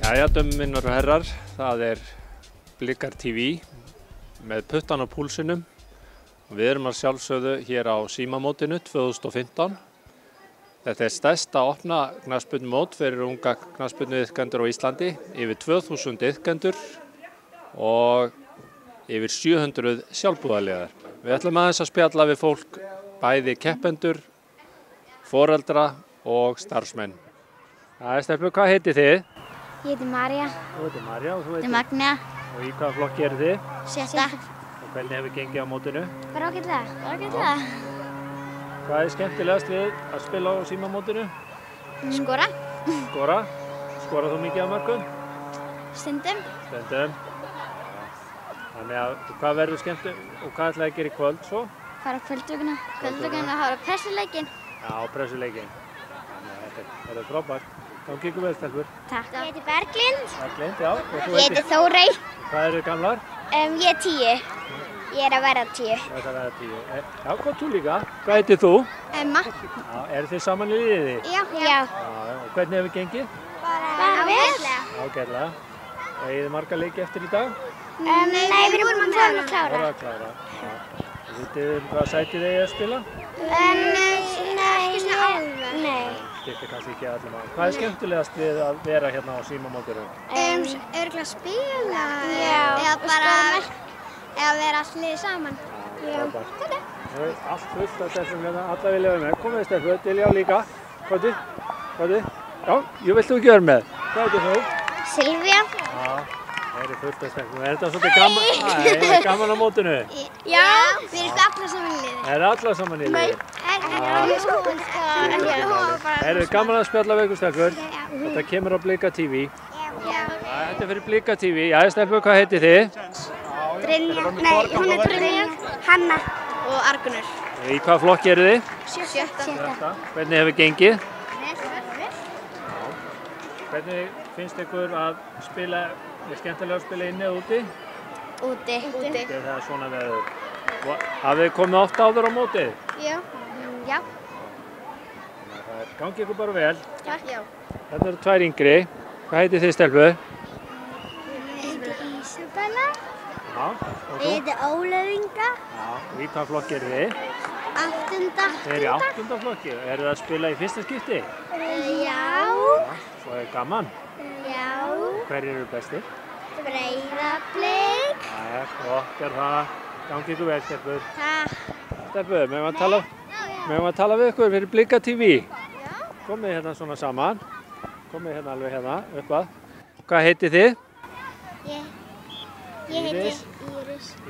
Jæja, dömminnar og herrar, það Blikar TV með puttan á púlsinum og við erum að sjálfsögðu hér á símamótinu 2015. Þetta stærsta opna knattspyrnumót fyrir unga knattspyrnuiðkendur á Íslandi, yfir 2000 iðkendur og yfir 700 sjálfboðaliðar. Við ætlum aðeins að spjalla við fólk, bæði keppendur, foreldra og starfsmenn. Stelpur, hvað heitið þið? Ég heiti María. Þú heitir María og þú Ég heiti Magnea. Og í hvaða flokki eru þið? Sjötta. Og hvernig hefur gengið á mótinu? Bara ágætlega. Ágætlega. Hvað skemmtilegast við að spila á símamótinu? Skora. Skora? Skorar þú mikið af mörkum? Stundum. Stundum. Þannig að hvað verður skemmtilegt og hvað ætlaði að gera í kvöld svo? Fara á kvöldvökunna. Kvöldvökunna að hafa pressuleikinn. Já, pressuleikinn. Þannig að þetta frábært. Þá gekkum við stelpur. Takk. Ég heiti Berglind. Berglind, já. Ég heiti Þórey. Hvað eru gamlar? Ég 10. Ég að verða 10. Það að verða 10. Já, hvað þú líka? Hvað heitir þú? Emma. Já, eru þið saman í liðið? Já. Og hvernig hefur gengið? Bara vel. Ágætlega. Eigið þið marga leiki eftir í dag? Nei, við erum búin að klára. Voru að klára. Vitið þið hvað sætið þið að spila? Ekki svona alveg. Nei. Skiptir kannski ekki allir maður. Hvað skemmtilegast við að vera hérna á símamótinu? Örugglega spila. Eða bara að vera allir saman. Já. Allt fullt af stelpum hérna, alla vilja vera með. Komið stelpur, Diljá líka. Hvað? Já, vilt þú ekki vera með? Hvað heitir þú? Silvía. Já, það eru fullt af stelpum. Er þetta svolítið gaman? Það er gaman á mótinu? Já, við erum allar saman í liði. Er allar saman í liði? Það eru gaman að spjalla við ykkur stelpur. Þetta kemur á Blika TV. Þetta fyrir Blika TV. Já, stelpur, hvað heitir þið? Brynja. Nei, hún er Brynja. Hanna. Og Argunur. Í hvaða flokki eru þið? Sjötta. Hvernig hefur gengið? Hvernig finnst ykkur að spila, er skemmtilega að spila inni eða úti? Úti. Það er svona veður. Hafið þið komið oft áður á mótið? Já. Gangi ykkur bara vel. Takk. Þetta eru tvær yngri. Hvað heitir þið stelpur? Ég heiti Ísabella. Já. Og Ég þú? heiti Ólöfinga. Já. Og í hvaða flokki eru þið? 8. Þið eru í 8. flokki. Eru þið að spila í fyrsta skipti? Já. Svo er gaman. Já. Hverjir eru bestir? Breiðablik. Það gott það. Gangi ykkur vel stelpur. Takk. Stelpur, megum við að tala við ykkur fyrir Blika TV? Komið hérna svona saman. Komið hérna alveg hérna, upp að. Hvað heitir þið? Ég heiti Íris.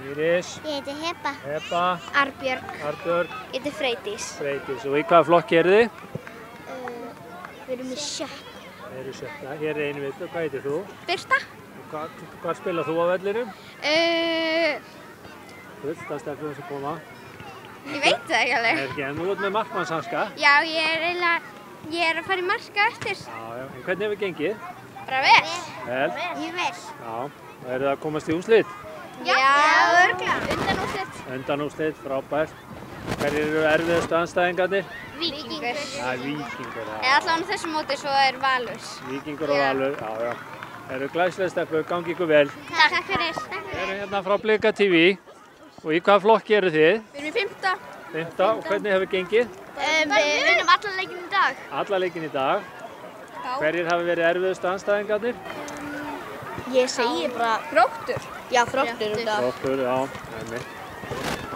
Íris. Ég heiti Heba. Heba. Arbjörg. Arbjörg. Ég heiti Freydís. Freydís. Og í hvaða flokki eru þið? Við erum í sjötta. Þið eru sjötta. Hér er einu viðbjörg. Hvað heitir þú? Birta. Hvað spilar þú á vellinum? Fullt af stelpum sem koma. Ég veit það ekki alveg. En þú ert með markmannshanska. Já, ég er að fara í marka eftir. Já. En hvernig hefur gengið? Bara vel. Vel. Ég vel. Já. Og eru það að komast í úrslit? Já, örgulega. Undanúrslit. Undanúrslit, frábært. Hverjir eru erfiðustu andstæðingarnir? Víkingur. Það er Víkingur. Eða allavega á þessu móti svo er Valur. Víkingur og Valur, já. Það eru glæsilega stelpur, gangi ykkur vel. Takk fyrir. Við erum hérna frá Blika TV. Og í hvaða flokki eru þið? Við erum í 5. 5. Og hvernig hefur gengið? Við vinnum alla leikinn í dag. Alla leikinn í dag. Hverjir hafa verið erfiðustu andstæðingarnir? Ég segi bara Þróttur. Já, Þróttur. Þróttur, já.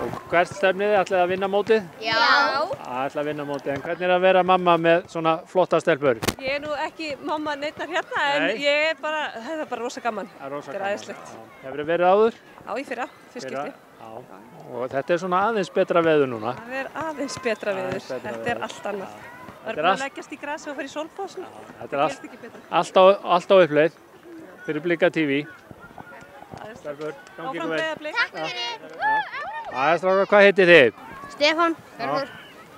Og hvert stefnið þið? Ætlið að vinna mótið? Já. Ætlið að vinna mótið. En hvernig er að vera mamma með svona flotta stelpur? Ég er nú ekki mamma neinnar hérna, en Nei. það er bara rosa gaman. Það er rosa Þetta er gaman. æðislegt. Hefur þið verið áður? Já, í fyrra, fyrst skipti. Já. Og þetta er svona aðeins betra veður núna. Það er aðeins betra Aðeins viður. betra Þetta veður. er allt annað. Það Þetta er er búin að allt- leggjast í grasi og fara í sólbóðsum. Þetta er Það gerst ekki betra. allt á uppleið fyrir Blika TV. Stelpur, gangi ykkur Áfram vel. Breiðablik. Strákar, hvað heitir þið? Stefán. Hörður.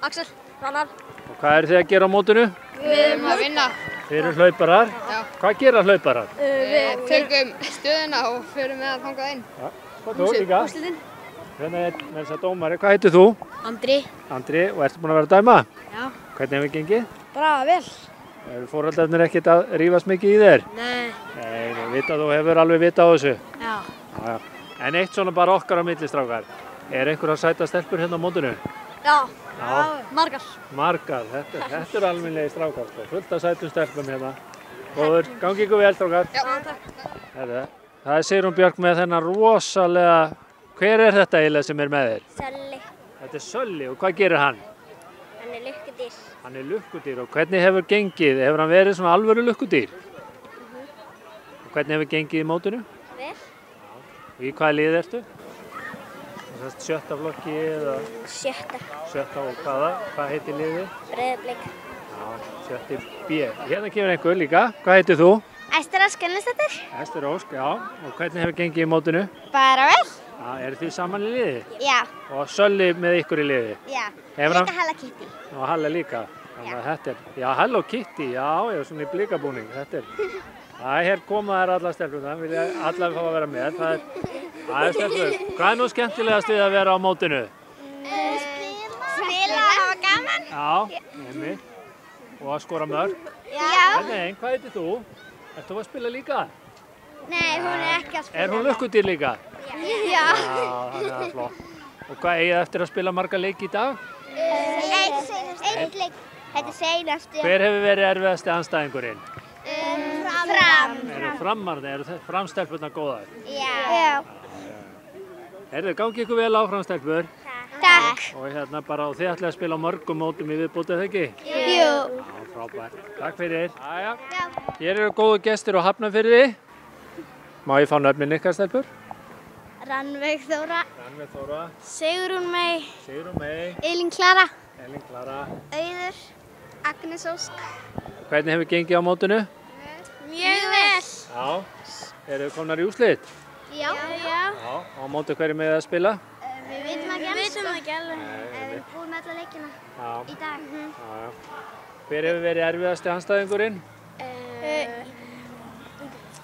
Axel. Rannar. Og hvað eru þið að gera á mótinu? Við erum að vinna. Þið eru hlauparar. Já. Hvað gera hlauparar? Við tökum stöðuna og förum með að fanga inn. Hvað þú líka? Úrslitin. Hérna er með þess að dómari. Hvað heitir þú? Andri. Andri, og ertu búin að vera að dæma? Já. Hvernig hefur gengið? Bara vel. Eru foreldrarnir ekkert að rífast mikið í þér? Nei. Vita þú hefur alveg vita á þessu? Já. Já. En eitt svona bara okkar á milli, strákar. Er einhverjar sæta stelpur hérna á mótinu? Já. Já. Margar. Margar, þetta er almennilegi strákar, sko. Fullt af sætum stelpum hérna. Góður, gangi ykkur vel, strákar. Já, takk. Herðu, það er Sigrún Björk með þennan rosalega... Hver er þetta eiginlega sem er með þér? Sölli. Þetta er Sölli og hvað gerir hann? Hann er lukkudýr. Hann er lukkudýr og hvernig hefur gengið? Hefur hann verið svona alvöru lukkudýr? Og hvernig hefur gengið í mótinu? Vel. Og í hvaða liði ertu? Sjötta flokki eða? Sjötta og hvaða? Hvað heitir liðið? Breiðablik. Já, sjötti B. Hérna kemur einhver líka. Hvað heitir þú? Ester Ósk Gunnarsdóttir. Ester Ósk, já. Og hvernig hefur gengið í mótinu? Bara vel. Já, eru þið saman í liði? Já. Og Sölli með ykkur í liði? Já. Hefur hann- Líka Halla Kitty. Og Halle líka. Þannig að þetta er, já, Hello Kitty, já, ég er svona í blikabúning, þetta er, hér koma þær allar stelpurnar, vilja allar fá að vera með, það er stelpur. Hvað er nú skemmtilegast við að vera á mótinu? Spila og hafa gaman. Já, einmitt. Og að skora mörg. Já. Nei, hvað heitir þú? Ert þú að spila líka? Nei, hún er ekki að spila. Er hún lukkudýr líka? Já. Já, það er flott. Og hvað eigið eftir að spila marga leiki í dag? Einn leik. Þetta er seinasti. Hver hefur verið erfiðasti andstæðingurinn? Fram. Eru framarnir, eru framstelpurnar góðar? Já. Heyrðu, gangi ykkur vel áfram stelpur. Takk. Og hérna bara, og þið ætlaði að spila á mörgum mótum í viðbóti, eða ekki? Jú. Já, frábært. Takk fyrir. Jæja. Hér eru góðu gestir á Hafnarfirði. Má ég fá nöfnin ykkar stelpur? Rannveig Þóra. Rannveig Þóra. Sigrún Mey. Sigrún Mey. Elín Klara. Elín Klara. Auður. Agnes Ósk. Hvernig hefur gengið á mótinu? Mjög vel. Já. Eru þið komnar í úrslit? Já. Já. Á móti hverju með að spila? Við vitum ekki alveg. Við erum búin með alla leikina Já. í dag. Já. Hver hefur verið erfiðasti andstæðingurinn?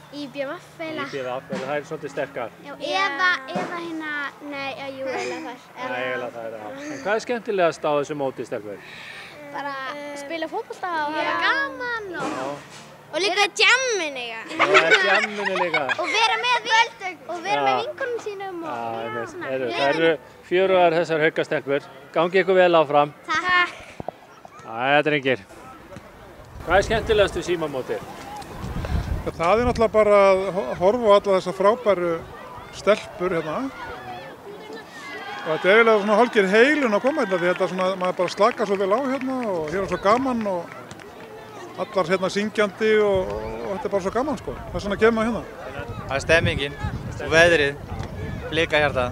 Í BMF eða? Í BVF, það er svolítið sterkar. Eða hérna, nei, jú, eða þar. Nei, eiginlega það er það. En hvað er skemmtilegast á þessu móti, stelpur? Bara spila fótbolta og hafa gaman og líka djamminu. Það er djamminu líka. Og vera með vinkonum sínum og Það eru fjörugar þessar haukastelpur. Gangi ykkur vel áfram. Takk. Jæja, drengir. Hvað er skemmtilegast við símamótið? Það er náttúrulega bara að horfa á alla þessar frábæru stelpur hérna. Og þetta er eiginlega svona hálfgerð heilun að koma hérna því þetta er svona, maður bara slakar svo vel á hérna og hér er svo gaman og allar hérna syngjandi og þetta er bara svo gaman sko. Það er svona að kemur hérna. Það er stemmingin og veðrið, blika hjarta.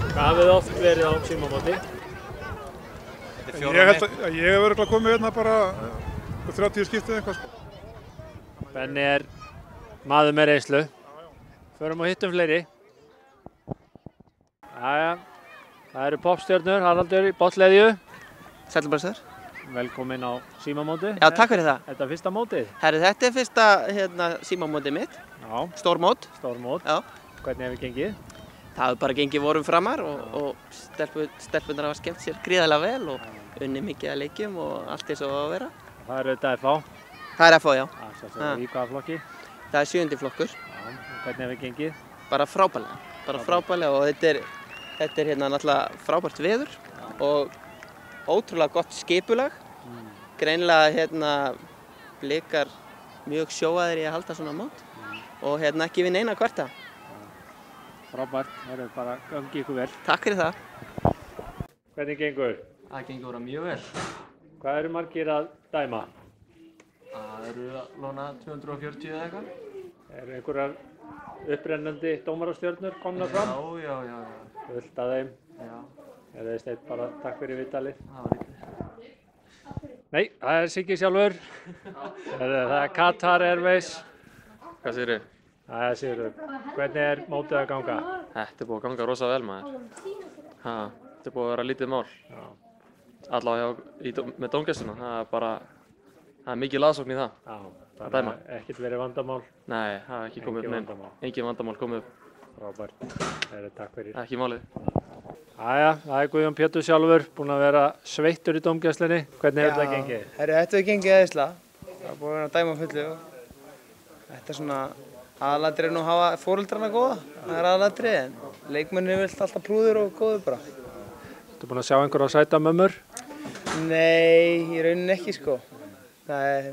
Hvað hafið þið oft verið á símamóti? Ég held að ég hef örugglega komið hérna bara 30 skiptið eitthvað sko. Benni er maður með reynslu. Förum og hittum fleiri. Jæja, það eru popstjörnur, Haraldur í botleðju. Sælubærsar. Velkomin á símamótið. Já, takk fyrir það. Þetta er fyrsta mótið? Herri, þetta er fyrsta símamótið mitt. Já. Stór mót. Stór mót. Já. Hvernig hefur gengið? Það hefur bara gengið vorum framar og stelpunar hafa skemmt sér gríðarlega vel og unni mikið að leikjum og allt eins og að vera. Það eru þetta FH? Það er FH, já. Í hvaða flokki? Það er 7. flokkur. Já, hvernig hefur gengið? Bara frábærlega. Bara frábærlega og þetta er hérna náttúrulega frábært veður og ótrúlega gott skipulag. Greinilega hérna blikar mjög sjóaðir í að halda svona mót og hérna ekki við neina kvarta. Frábært, það eru bara gangi ykkur vel. Takk fyrir það. Hvernig gengur? Það gengur mjög vel. Hvað eru margir að dæma? Það eru lóna 240 eða eitthvað. Eru einhverjar upprennandi dómarastjörnur komnar fram? Já. Fullt af þeim. Já. Eða Steinn bara takk fyrir viðtalið. Það var lítið. Nei, það er Siggi sjálfur. Það er Qatar Airways. Hvað segir þið? Það er Sigurður. Hvernig er mótið að ganga? Þetta er búið að ganga rosa vel maður. Þetta er búið að vera lítið mál. Allavega með dómgæsluna. Það er mikið laðsókn í það. Já, það er ekkert verið vandamál. Nei, það er ekki komið upp neinn. Engin vandamál komið upp. Frábært. Takk fyrir. Ekki málið. Jæja, það er Guðjón Pétur sjálfur, búinn að vera sveittur í dómgæslunni. Hvernig hefur þetta gengið? Þetta hefur gengið æðislega. Það er búið að vera að dæma fullu og þetta er svona Aðalatrið er nú að hafa foreldrana góða, það er aðalatrið, en leikmennir vill alltaf prúður og góður bara. Ertu búinn að sjá einhverja sæta mömmur? Nei, í rauninni ekki sko. Það er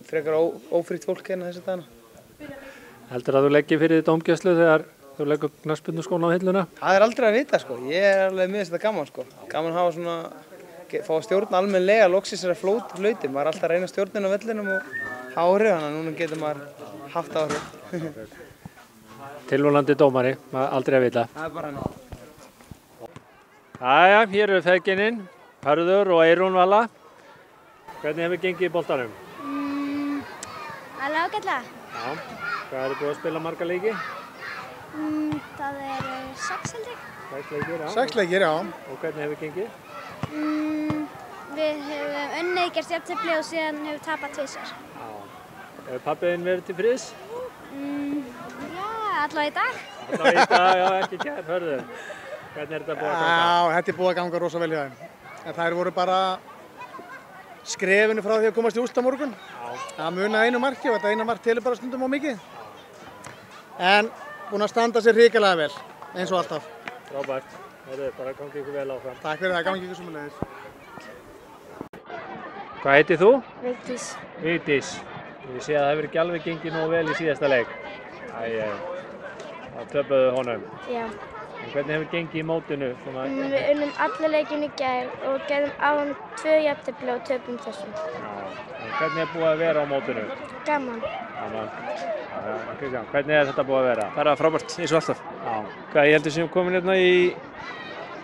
frekar ófrítt fólk hérna þessi dagana. Heldur að þú leggir fyrir því dómgæslu þegar þú leggur knattspyrnuskóna á hilluna? Það er aldrei að vita sko, ég er alveg miðast þetta gaman sko. Gaman að hafa svona, fá að stjórna almennlega, loksins er að flauti. Maður er alltaf að reyna stjórnin á vellinum og áhrif, þannig að núna getur maður haft áhrif. Tilvonandi dómari, maður aldrei að vita. Það er bara hann. Jæja, hér eru feðginin, Hörður og Eyrún Vala. Hvernig hefur gengið í boltanum? Alveg ágætlega. Já, hvað eru búið að spila marga leiki? Það eru 6 held ég. 6 leikir, já. 6 leikir, já. Og hvernig hefur gengið? Við höfum unnið, gert jafntefli og síðan hefur tapað 2 sinni. Já. Hefur pabbiðinn verið til friðs? Já, allavega í dag. Allavega í dag, já, ekki gert, Hörður. Hvernig er þetta búið að ganga? Já, þetta er búið að ganga rosa vel hjá þeim. En þær voru bara skrefinu frá því að komast í úrslit á morgun. Það munaði einu marki og þetta eina mark telur bara stundum á mikið. En búin að standa sér hrikalega vel, eins og alltaf. Frábært. Hörður, bara gangi ykkur vel áfram. Takk fyrir það, gangi ykkur sömuleiðis. Hvað heitir þú? Vigdís. Vigdís. Ég sé að það hefur ekki alveg gengið nógu vel í síðasta leik. Það töpuðu honum. Já. En hvernig hefur gengið í mótinu? Við unnum allir leikinn í gær og gerðum áðan 2 jafntefli og töpum þessum. Já. En hvernig er búið að vera á mótinu? Gaman. Gaman. Kristján, hvernig er þetta búið að vera? Bara frábært, eins og alltaf. Já. Hvað, ég heldur sem komin hérna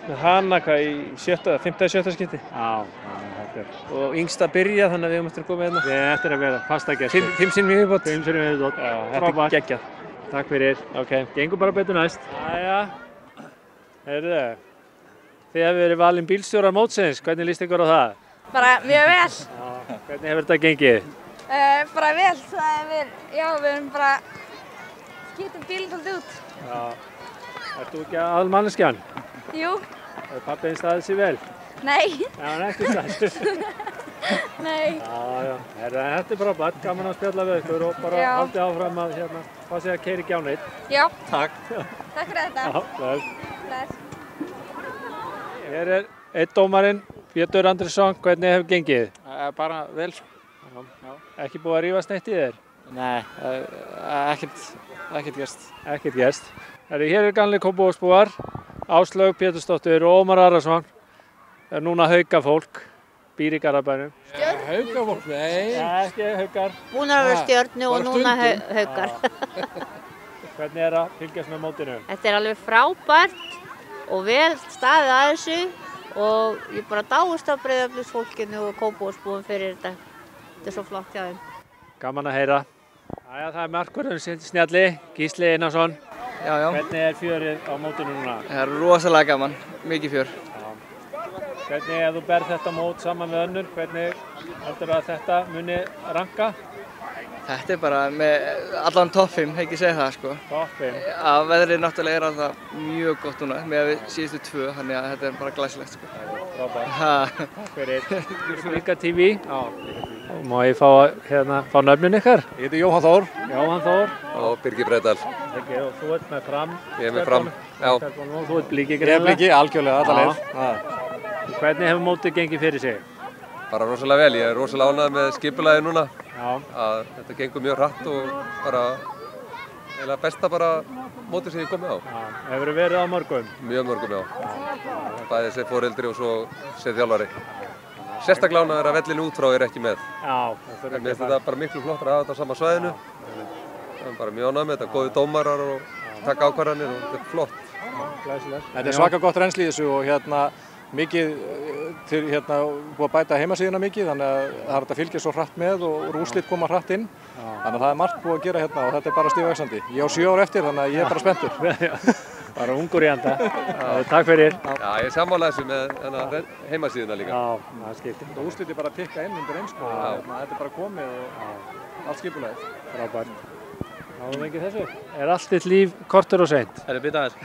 með hana, í 5. skipti. Já, þetta er. Og yngst að byrja, þannig að við höfum eftir að koma hérna. Við eftir að vera fasta gestir. 5 sinnum í viðbót. 5 sinnum í viðbót. Já, þetta er geggjað. Takk fyrir. Ok. Gengur bara betur næst. Jæja. Heyrðu, þið hefur verið valin bílstjórar mótsins. Hvernig líst ykkur á það? Bara mjög vel. Já. Hvernig hefur þetta gengið? Bara vel. Við erum bara skýtum bílinn svolítið út. Já. Ert þú ekki aðalmanneskjan? Jú. Er pabbiðinn staðið sér vel? Nei. Já, hann er ekki staðið. Nei. Já. Þetta er bara bara gaman að spjalla við ykkur og bara haldið áfram að fá sig að keyra í gjánið. Já. Takk. Takk fyrir þetta. Já, bless. Bless. Hér er einn dómarinn, Pétur Andrésson. Hvernig hefur gengið? Bara vel. Ekki búið að rífast neitt í þér? Nei, ekkert gerst. Ekkert gerst. Hér er gamli Kópavogsbúar, Áslaug Pétursdóttir og Ómar Arason. Er núna haukafólk, býr í Garðabænum. Haukafólk? Nei. Ekki haukar. Búin að vera Stjörnu og núna haukar. Hvernig er að fylgjast með mótinu? Þetta er alveg frábært og vel staðið að þessu og ég bara dáist af Breiðabliksfólkinu og Kópavogsbúum fyrir þetta. Þetta er svo flott hjá þeim. Gaman að heyra. Það er markurinn snjalli, Gísli Einarsson. Já. Hvernig er fjörið á mótinu núna? Það er rosalega gaman, mikið fjör. Hvernig ef þú berð þetta mót saman með önnur, hvernig heldur að þetta muni ranka? Þetta er bara með allan topp 5, ekki segja það sko. Topp 5? Að veðrið náttúrulega er alltaf mjög gott núna, með síðustu 2, þannig að þetta er bara glæsilegt sko. Frábært. Takk fyrir. Blika TV. Má ég fá nöfnin ykkar? Ég heiti Jóhann Þór. Jóhann Þór. Og Birgir Breiðdal. Og þú ert með Fram. Ég er með Fram, já. Og þú ert Bliki greinilega? Ég er Bliki, algjörlega, alla leið. Hvernig hefur mótið gengið fyrir sig? Bara rosalega vel. Ég er rosalega ánægð með skipulagið núna. Já. Að þetta gengur mjög hratt og bara eiginlega besta bara mótið sem ég komið á. Já. Hefur þið verið á mörgum? Mjög mörgum, já. Bæðið sem foreldri og svo sem þjálfari. Sérstaklega ánægður að vellinu út frá er ekki með. Já. Mér finnst þetta bara miklu flottar að hafa þetta á sama svæðinu. Það er bara mjög ánægð með þetta, góði dómarar og taka ákvarðanir og þetta er flott. Þetta er svaka gott reynsli í þessu og mikið búið að bæta heimasíðuna mikið, þannig að það er hægt að fylgja svo hratt með og úrslit koma hratt inn. Þannig að það er margt búið að gera hérna og þetta er bara stigvaxandi. Ég á 7 ár eftir, þannig að ég er bara spenntur. Bara ungur í enda. Takk fyrir. Já, ég sammála þessu með heimasíðuna líka. Já, það skiptir. Þetta úrslit er bara að tikka inn undir eins og þetta er bara komið og allt skipulagið. Frábært. Náðum ekki þessu. Er allt þitt líf kortur og seint? Það er bita aðeins.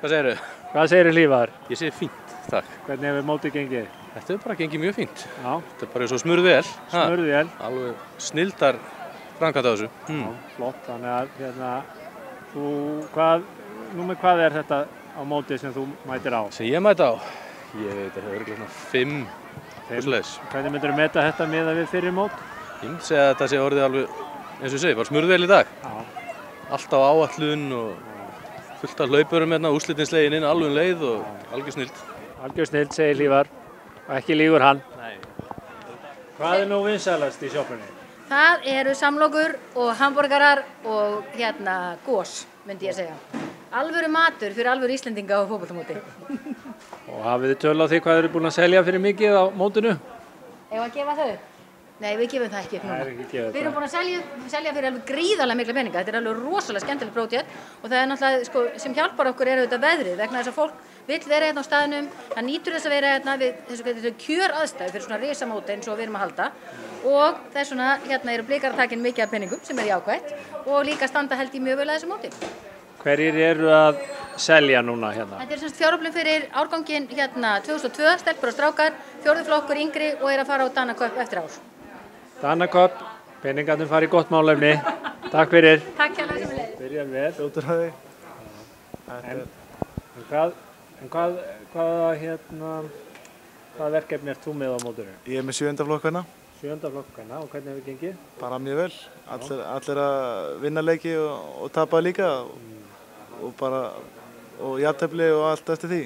Hvað segirðu? Hvað segirðu lífaðar? Ég segi fínt, takk. Hvernig hefur mótið gengið? Þetta hefur bara gengið mjög fínt. Já. Þetta er bara eins og smurð vel. Smurð vel. Alveg snildar framkvæmt á þessu. Já, flott, þannig að hérna, hvað er þetta á móti sem þú mætir á? Sem ég mæti á? Ég veit að það er örugglega svona 5. Hvernig myndirðu meta þetta miðað við fyrir mót? Ég myndi segja að þetta sé orðið alveg, eins og ég segi, bara smurðvel í dag. Já. Allt á áætlun og fullt af hlaupurum hérna, úrslitin slegin inn, alveg leið og algjör snilld. Algjör snilld, segir Hlífar, og ekki lýgur hann. Nei. Hvað er nú vinsælast í sjoppunni? Það eru samlokur og hamborgarar og hérna gos, myndi ég segja. Alvöru matur fyrir alvöru Íslendinga á fótboltamóti. Og hafið þið tölu á því hvað þið eru búin að selja fyrir mikið á mótinu? Eigum að gefa þau? Nei, við gefum það ekki upp núna. Það er ekki gefið það. Við erum búin að selja fyrir alveg gríðarlega mikla peninga. Þetta er alveg rosalega skemmtileg prótjett og það er náttúrulega, sko, sem hjálpar okkur er auðvitað veðrið vegna þess að fólk vill vera hérna á staðnum, það nýtur þess að vera hérna við þessu kjöraðstæðu fyrir svona risamóti eins og við erum að halda og þess vegna hérna eru Blikar að taka inn mikið af peningum sem er jákvætt og líka standa held í mjög vel að þessu móti. Hverjir eru að selja núna hérna? Þetta er semst fjáröflun fyrir árganginn hérna 2002, stelpur og strákar, 4. flokkur yngri og er að fara á Danaköp eftir ár. Danaköp, peningarnir fari í gott málefni. Takk fyrir. Takk hjá þessum leið. Byrja vel, út úr það. Hvað verkefni ert þú með á mótinu? Ég er með 7. flokk hérna. 7. flokk hérna, og hvernig hefur gengið? Bara mjög vel. Allir að vinna leiki og tapa líka og jafntefli og allt eftir því.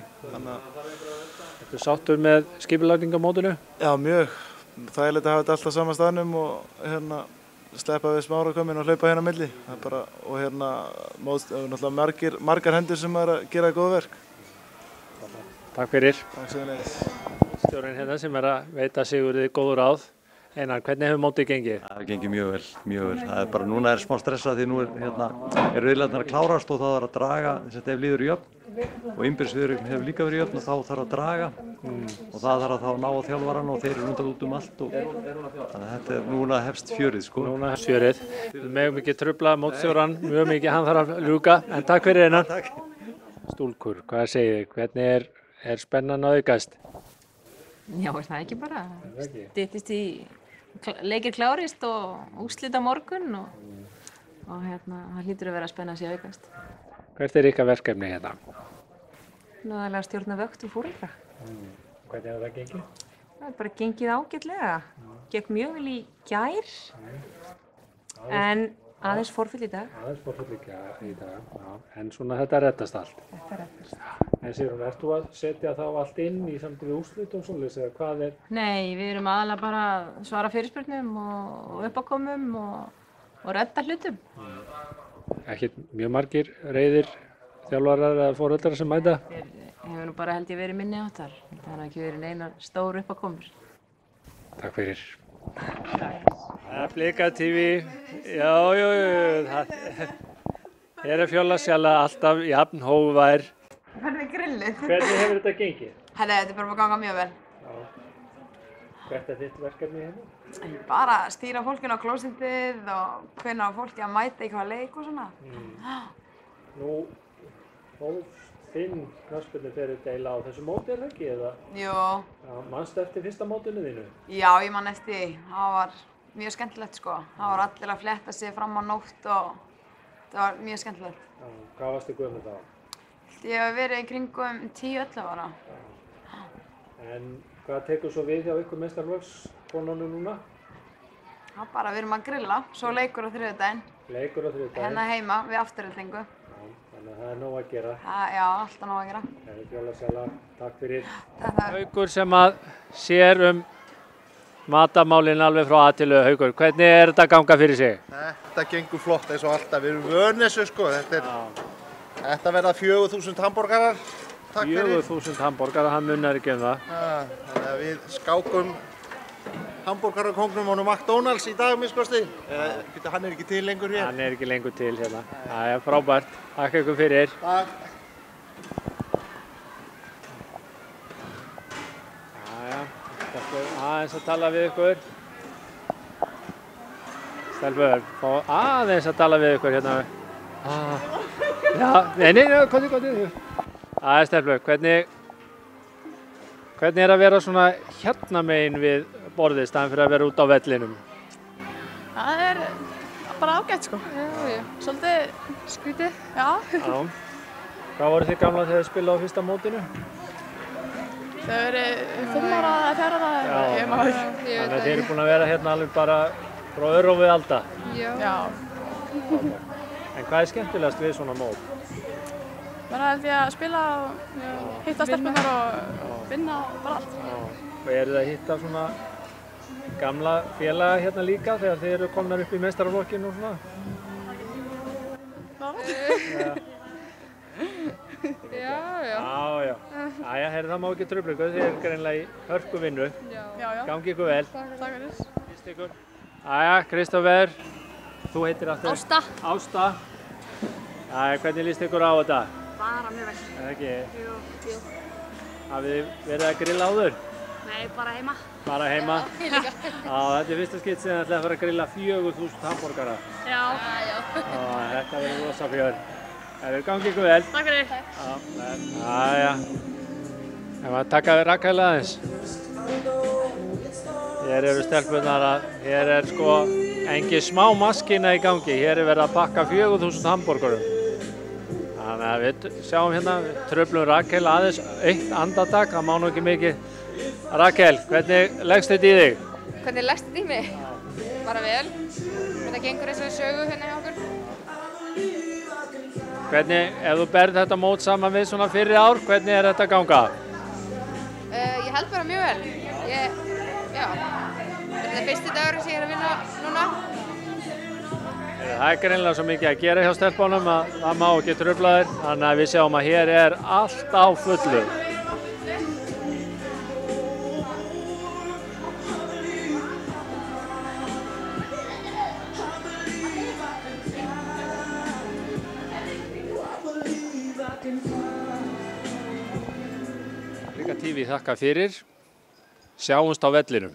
Ertu sáttur með skipulagningu á mótinu? Já, mjög. Þægilegt að hafa þetta alltaf sama staðnum og hérna sleppa við smárakömmin og hlaupa hérna á milli. Það er bara, og hérna náttúrulega margar hendur sem er að gera góð verk. Takk fyrir. Takk sömuleiðis. Stjórinn hérna sem er að veita Sigurði góð ráð. Einar, hvernig hefur mótið gengið? Það hefur gengið mjög vel, mjög vel. Það er bara, núna er smá stressað því nú er riðlarnir að klárast og þá þarf að draga þess að ef líður í jöfn og innbyrðisviðureign hefur líka verið í jöfn og þá þarf að draga og það þarf að þá ná á þjálfarann og þeir eru rundað út um allt og þannig að þetta er núna hefst fjörið sko. Núna hefst fjörið. Við megum ekki trufla mótstjórann, mjög mikið, hann þarf að ljúka, en takk fyrir Einar. Takk. Stúlkur, hvað segir þið? Hvernig er spennan að aukast? Já, er það ekki bara? Styttist í leikir klárist og úrslit á morgun og hérna, það hlýtur að vera að spenna sig að aukast. Hvert er ykkar verkefni hérna? Náðarlega að stjórna vöktun foreldra. Hvernig hefur það gengið? Það er bara gengið ágætlega. Gekk mjög vel í gær, en aðeins forfull í dag. Aðeins forfull í dag, já. En svona þetta reddast allt. Þetta reddast. En Sigrún, ert þú að setja þá allt inn í samtíð við úrslit og svoleiðis eða hvað er? Nei, við erum aðalega bara að svara fyrirspurnum og uppákomum og redda hlutum. Ekkert mjög margir reiðir þjálfarar eða foreldrar sem mæta? Hefur nú bara held ég verið minni áttar. Það har ekki verið neina stór uppákomur. Takk fyrir. Blika TV, já, hér er Fjólasjala alltaf jafn hógvær. Hvernig er grillið? Hvernig hefur þetta gengið? Þetta er bara að ganga mjög vel. Hvert er þitt verkefni hérna? Bara að stýra fólkinu á klósettið og hvenær á fólki að mæta í hvaða leik og svona. Nú, hófst þinn knattspyrnuferill deila á þessu móti er það ekki, eða? Jú. Manstu eftir fyrsta mótinu þínu? Já, ég man eftir því. Það var mjög skemmtilegt sko. Það var allir að fletta sig fram á nótt og það var mjög skemmtilegt. Hvað varstu gömul þá? Ég hef verið í kringum 10-11 ára. En hvað tekur svo við hjá ykkur meistaraflokkskonunum núna? Já, bara við erum að grilla, svo leikur á þriðjudaginn. Leikur á þriðjudaginn? Hérna heima, við afturhaldingu. Þannig að það er nóg að gera. Já, alltaf nóg að gera. Fjólasjala, takk fyrir. Takk. Haukur sem að sér matamálinn alveg frá A til Ö. Haukur, hvernig er þetta að ganga fyrir sig? Þetta gengur flott eins og alltaf. Við erum vön þessu sko. Þetta verða 4.000 hamborgarar. Takk fyrir. 4.000 hamborgarar, hann munnar ekki það. Þannig að við skákum hamborgarakóngnum á McDonald's í dag, minnskosti. Hann er ekki til lengur hér. Hann er ekki lengur til hérna. Jæja, frábært. Takk ykkur fyrir. Takk. Jæja, aðeins að tala við ykkur. Stelpur, fá aðeins að tala við ykkur hérna. Já, nei, komdu. Aðeins stelpur, hvernig er að vera svona hérna megin við borðið staðan fyrir að vera út á vellinum? Það er bara ágætt sko. Já. Svolítið skrítið. Já. Já. Hvað voru þið gamla þegar þið spilaðu á fyrsta mótinu? Það hefur verið 5 ára eða 4 ára eða ég maður. Þannig að þið eru búin að vera hérna alveg bara frá örófið alda. Já. En hvað er skemmtilegast við svona mót? Bara held ég að spila og hitta stelpunar og vinna og bara allt. Og eru þið að hitta svona gamla félaga hérna líka þegar þið eru komnar upp í meistaraflokkinn og svona? Já. Æja, það má ekki trufla ykkur, þið eru greinilega í hörku vinnu. Já. Gangi ykkur vel. Takk fyrir. Lýst ykkur. Æja, Kristófer, þú heitir aftur? Ásta. Ásta. Æja, hvernig lýst ykkur á þetta? Bara mjög vel. Er það ekki? Jú. Hafið þið verið að grilla áður? Nei, bara heima. Bara heima? Ég líka. Já, þetta er fyrsta skipt sem þið ætlaði að fara að grilla 4000 hamborgara. Já. Þetta verður rosa fjör. Það er gangið ykkur vel. Takk fyrir. Jæja. Ef að taka við Rakel aðeins. Hér eru stelpurnar að, hér er sko engin smá maskína í gangi. Hér er verið að pakka 4000 hamborgurum. Þannig að við sjáum hérna, við truflum Rakel aðeins eitt andartak, það má nú ekki mikið. Rakel, hvernig leggst þetta í þig? Hvernig leggst þetta í mig? Bara vel. Þetta gengur eins og sögu hérna hjá okkur. Hvernig, ef þú berð þetta mót saman við svona fyrri ár, hvernig er þetta að ganga? Ég held bara mjög vel. Já. Þetta er fyrsti dagur sem ég er að vinna núna. Það er greinilega svo mikið að gera hjá stelpunum að það má ekki trufla þér, þannig að við sjáum að hér er allt á fullu. Blika TV þakka fyrir. Sjáumst á vellinum.